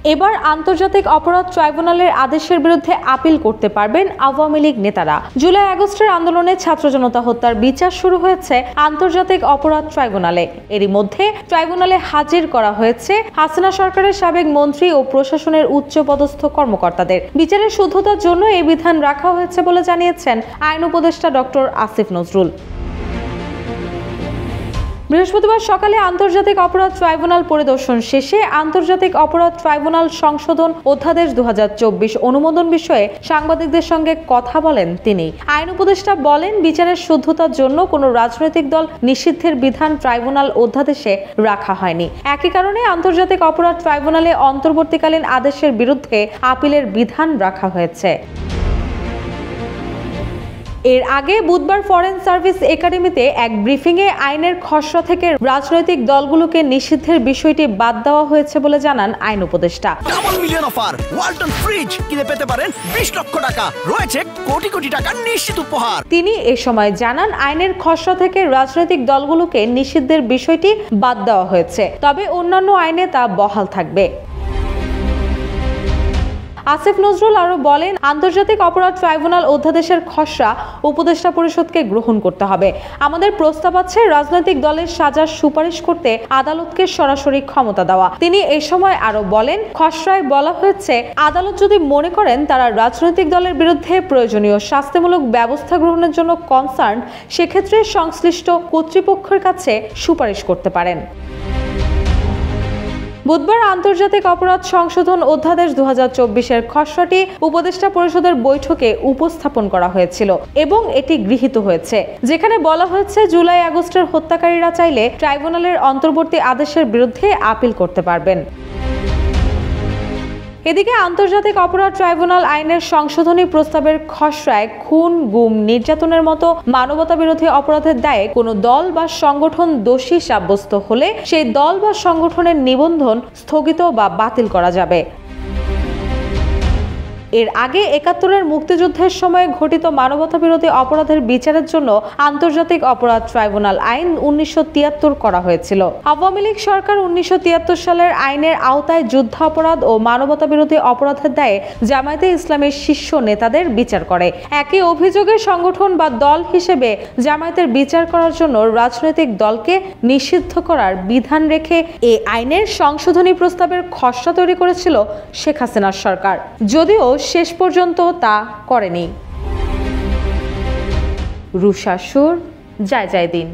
এবার আন্তর্জাতিক অপরাধ ট্রাইব্যুনালের আদেশের বিরুদ্ধে আপিল করতে পারবেন আওয়ামী লীগ নেতারা। জুলাই আগস্টের আন্দোলনে ছাত্র জনতা হত্যার বিচার শুরু হয়েছে আন্তর্জাতিক অপরাধ ট্রাইব্যুনালে। এরই মধ্যে ট্রাইব্যুনালে হাজির করা হয়েছে হাসিনা সরকারের সাবেক মন্ত্রী ও প্রশাসনের উচ্চপদস্থ কর্মকর্তাদের। বিচারের শুদ্ধতার জন্য এই বিধান রাখা হয়েছে বলে জানিয়েছেন আইন উপদেষ্টা ডক্টর আসিফ নজরুল। বৃহস্পতিবার সকালে আন্তর্জাতিক অপরাধ ট্রাইব্যুনাল পরিদর্শন শেষে আন্তর্জাতিক অপরাধ ট্রাইব্যুনাল সংশোধন অধ্যাদেশ 2024 অনুমোদন বিষয়ে সাংবাদিকদের সঙ্গে কথা বলেন তিনি। আইন উপদেষ্টা বলেন, বিচারের শুদ্ধতার জন্য কোনো রাজনৈতিক দল নিষিদ্ধের বিধান ট্রাইব্যুনাল অধ্যাদেশে রাখা হয়নি। একই কারণে আন্তর্জাতিক অপরাধ ট্রাইব্যুনালে অন্তর্বর্তীকালীন আদেশের বিরুদ্ধে আপিলের বিধান রাখা হয়েছে। এর আগে বুধবার ফরেন সার্ভিস একাডেমিতে এক ব্রিফিংয়ে আইনের খসড়া থেকে রাজনৈতিক দলগুলোকে নিষিদ্ধের বিষয়টি বাদ দেওয়া হয়েছে বলে জানান আইন উপদেষ্টা। Double million offer, Walton fridge কিনে পেতে পারেন 20 লক্ষ টাকা, রয়েছে কোটি কোটি টাকার নিশ্চিত উপহার। তিনি এ সময় জানান, আইনের খসড়া থেকে রাজনৈতিক দলগুলোকে নিষিদ্ধের বিষয়টি বাদ দেওয়া হয়েছে, তবে অন্যান্য আইনে তা বহাল থাকবে। আসিফ নজরুল আরো বলেন, আন্তর্জাতিক অপরাধ ট্রাইব্যুনাল অধ্যাদেশের খসড়া উপদেষ্টা পরিষদকে গ্রহণ করতে হবে। আমাদের প্রস্তাব আছে রাজনৈতিক দলের সাজার সুপারিশ করতে আদালতকে সরাসরি ক্ষমতা দেওয়া। তিনি এ সময় আরো বলেন, খসড়ায় বলা হয়েছে আদালত যদি মনে করেন তারা রাজনৈতিক দলের বিরুদ্ধে প্রয়োজনীয় শাস্তিমূলক ব্যবস্থা গ্রহণের জন্য কনসার্ন, সেক্ষেত্রে সংশ্লিষ্ট কর্তৃপক্ষের কাছে সুপারিশ করতে পারেন। বুধবার আন্তর্জাতিক অপরাধ সংশোধন অধ্যাদেশ 2024-এর খসড়াটি উপদেষ্টা পরিষদের বৈঠকে উপস্থাপন করা হয়েছিল এবং এটি গৃহীত হয়েছে, যেখানে বলা হয়েছে জুলাই আগস্টের হত্যাকারীরা চাইলে ট্রাইব্যুনালের অন্তর্বর্তী আদেশের বিরুদ্ধে আপিল করতে পারবেন। এদিকে আন্তর্জাতিক অপরাধ ট্রাইব্যুনাল আইনের সংশোধনী প্রস্তাবের খসড়ায় খুন, গুম, নির্যাতনের মতো মানবতাবিরোধী অপরাধের দায়ে কোনো দল বা সংগঠন দোষী সাব্যস্ত হলে সেই দল বা সংগঠনের নিবন্ধন স্থগিত বা বাতিল করা যাবে। এর আগে ৭১-এর মুক্তিযুদ্ধের সময় ঘটিত মানবতাবিরোধী অপরাধের বিচারের জন্য আন্তর্জাতিক অপরাধ ট্রাইব্যুনাল আইন 1973 করা হয়েছিল। আওয়ামী লীগ সরকার 1973 সালের আইনের আওতায় যুদ্ধাপরাধ ও মানবতাবিরোধী অপরাধের দায়ে জামায়াতে ইসলামের শীর্ষ নেতাদের বিচার করে। একই অভিযোগের সংগঠন বা দল হিসেবে জামায়াতের বিচার করার জন্য রাজনৈতিক দলকে নিষিদ্ধ করার বিধান রেখে এই আইনের সংশোধনী প্রস্তাবের খসড়া তৈরি করেছিল শেখ হাসিনার সরকার, যদিও শেষ পর্যন্ত তা করেনি। রুশা সুর, জয় জয় দিন।